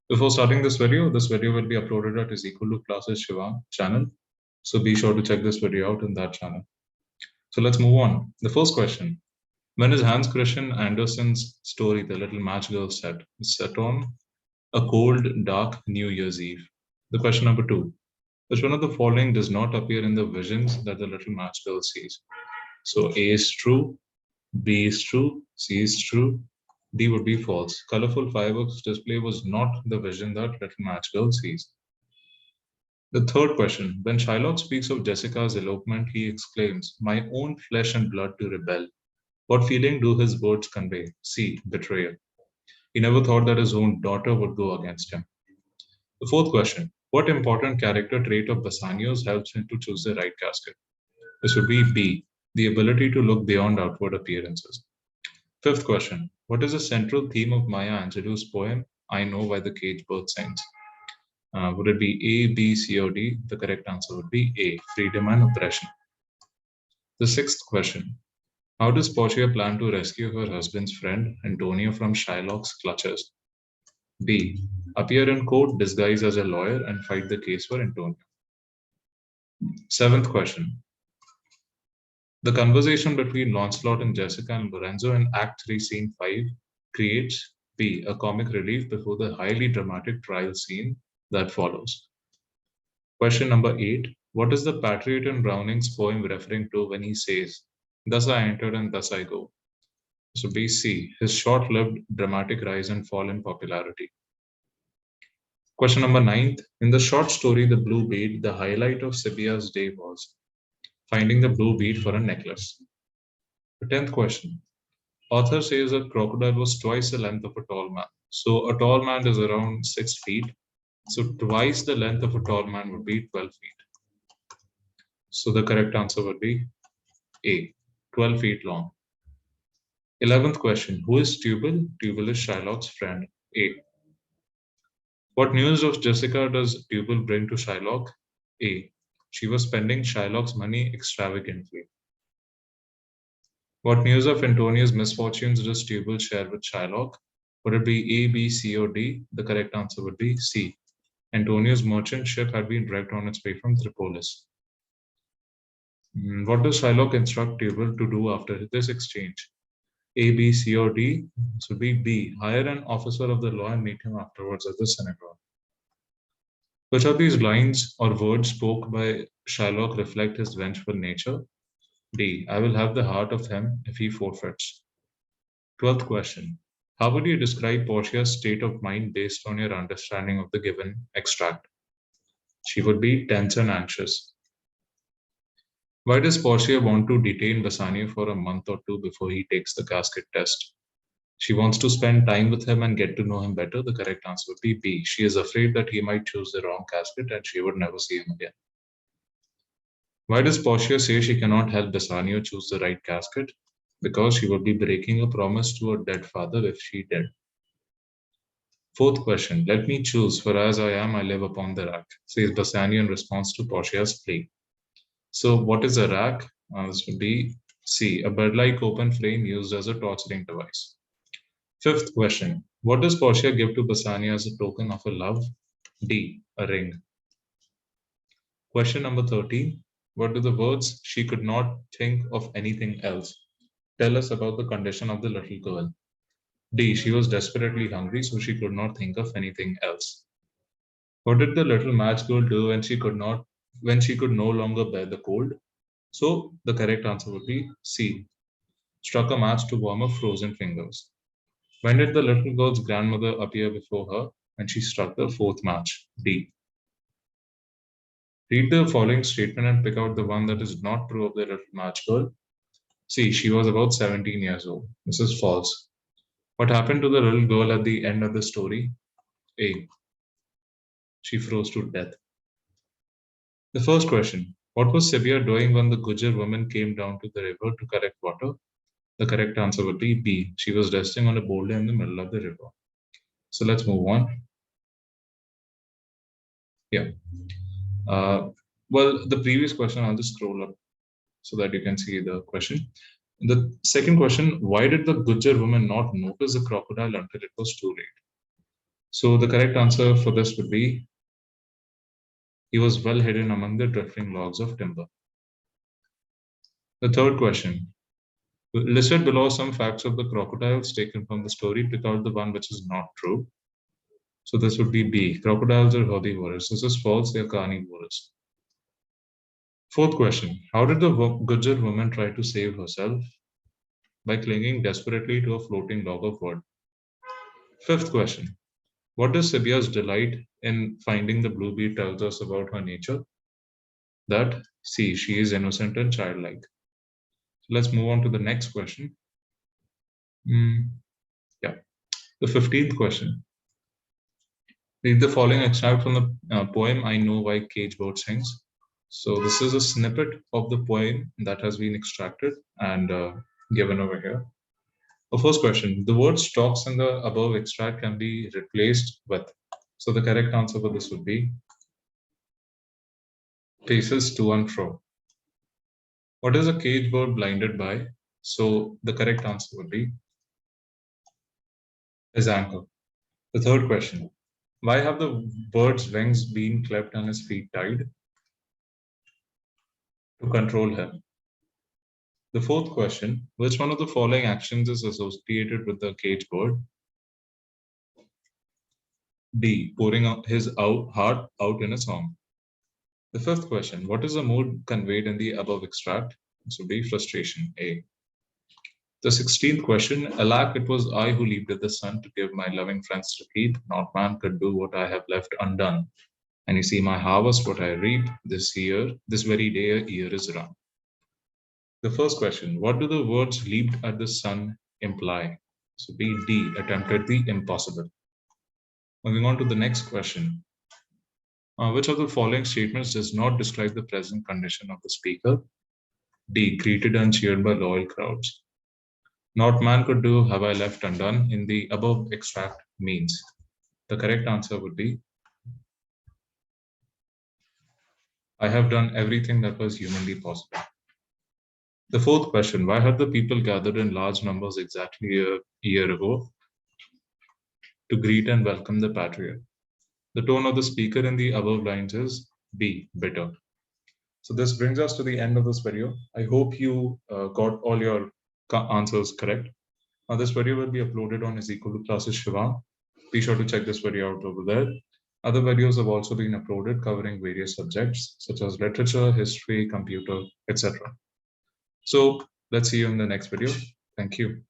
Before starting this video will be uploaded at is equal to classes Shiva channel. So be sure to check this video out in that channel. So let's move on. The first question. When is Hans Christian Andersen's story, The Little Match Girl, set? It's set on a cold, dark New Year's Eve. The question number two. Which one of the following does not appear in the visions that the little match girl sees? So A is true, B is true, C is true, D would be false. Colorful fireworks display was not the vision that little match girl sees. The third question. When Shylock speaks of Jessica's elopement, he exclaims, "My own flesh and blood to rebel." What feeling do his words convey? C. Betrayal. He never thought that his own daughter would go against him. The fourth question. What important character trait of Bassanio's helps him to choose the right casket? This would be B. The ability to look beyond outward appearances. Fifth question. What is the central theme of Maya Angelou's poem, I Know Why the Cage Bird Sings? Would it be A, B, C, or D? The correct answer would be A. Freedom and oppression. The sixth question. How does Portia plan to rescue her husband's friend, Antonio, from Shylock's clutches? B. Appear in court disguised as a lawyer and fight the case for Antonio. Seventh question. The conversation between Lancelot and Jessica and Lorenzo in Act 3, Scene 5 creates B. A comic relief before the highly dramatic trial scene that follows. Question number 8. What is the patriot in Browning's poem referring to when he says, "Thus I entered and thus I go"? So B, C. His short-lived dramatic rise and fall in popularity. Question number 9. In the short story The Blue Bead, the highlight of Sibbia's day was finding the blue bead for a necklace. The 10th question. Author says a crocodile was twice the length of a tall man. So a tall man is around 6 feet. So twice the length of a tall man would be 12 feet. So the correct answer would be A, 12 feet long. 11th question. Who is Tubal? Tubal is Shylock's friend. A. What news of Jessica does Tubal bring to Shylock? A. She was spending Shylock's money extravagantly. What news of Antonio's misfortunes does Tubal share with Shylock? Would it be A, B, C, or D? The correct answer would be C. Antonio's merchant ship had been wrecked on its way from Tripolis. What does Shylock instruct Tubal to do after this exchange? A, B, C, or D? This would be B. Hire an officer of the law and meet him afterwards at the synagogue. Which of these lines or words spoke by Shylock reflect his vengeful nature? D. I will have the heart of him if he forfeits. 12th question. How would you describe Portia's state of mind based on your understanding of the given extract? She would be tense and anxious. Why does Portia want to detain Bassanio for a month or two before he takes the casket test? She wants to spend time with him and get to know him better. The correct answer would be B. She is afraid that he might choose the wrong casket and she would never see him again. Why does Portia say she cannot help Bassanio choose the right casket? Because she would be breaking a promise to her dead father if she did. Fourth question. Let me choose, for as I am, I live upon the rack, says Bassanio in response to Portia's plea. So what is a rack? This would be C. A bed-like open frame used as a torturing device. Fifth question. What does Portia give to Bassanio as a token of her love? D. A ring. Question number 13. What do the words "she could not think of anything else" tell us about the condition of the little girl? D. She was desperately hungry, so she could not think of anything else. What did the little match girl do when she could no longer bear the cold? So the correct answer would be C. Struck a match to warm her frozen fingers. When did the little girl's grandmother appear before her when she struck the fourth match? D. Read the following statement and pick out the one that is not true of the little match girl. C. She was about 17 years old. This is false. What happened to the little girl at the end of the story? A. She froze to death. The first question. What was Sibia doing when the Gujar woman came down to the river to collect water? The correct answer would be B. She was resting on a boulder in the middle of the river. So let's move on. Yeah. Well, the previous question, I'll just scroll up so that you can see the question. The second question, why did the Gujar woman not notice the crocodile until it was too late? So the correct answer for this would be he was well hidden among the drifting logs of timber. The third question. Listed below some facts of the crocodiles taken from the story. Pick out the one which is not true. So this would be B. Crocodiles are herbivores. This is false. They are carnivores. Fourth question. How did the Gujjar woman try to save herself? By clinging desperately to a floating log of wood. Fifth question. What does Sibya's delight in finding the blue bee tells us about her nature? That C. She is innocent and childlike. So let's move on to the next question. Yeah. The 15th question. Read the following extract from the poem I Know Why Cage Bird Sings. So this is a snippet of the poem that has been extracted and given over here. The first question, the word stalks in the above extract can be replaced with. So the correct answer for this would be paces to and fro. What is a cage bird blinded by? So the correct answer would be his anchor. The third question, why have the bird's wings been clipped and his feet tied? To control him. The fourth question, which one of the following actions is associated with the cage bird? D, pouring out his heart out in a song. The fifth question, what is the mood conveyed in the above extract? This would be frustration, A. The 16th question, alack, it was I who leaped at the sun to give my loving friends to keep. Not man could do what I have left undone. And you see my harvest, what I reap this year, this very day a year is run. The first question, what do the words leaped at the sun imply? So B, D, attempted the impossible. Moving on to the next question. Which of the following statements does not describe the present condition of the speaker? D, greeted and cheered by loyal crowds. Not man could do, have I left undone in the above extract means. The correct answer would be I have done everything that was humanly possible. The fourth question, why had the people gathered in large numbers exactly a year ago to greet and welcome the patriot? The tone of the speaker in the above lines is B, bitter. So this brings us to the end of this video. I hope you got all your answers correct. This video will be uploaded on Ezekiel Classes Shivang. Be sure to check this video out over there. Other videos have also been uploaded covering various subjects such as literature, history, computer, etc. So let's see you in the next video. Thank you.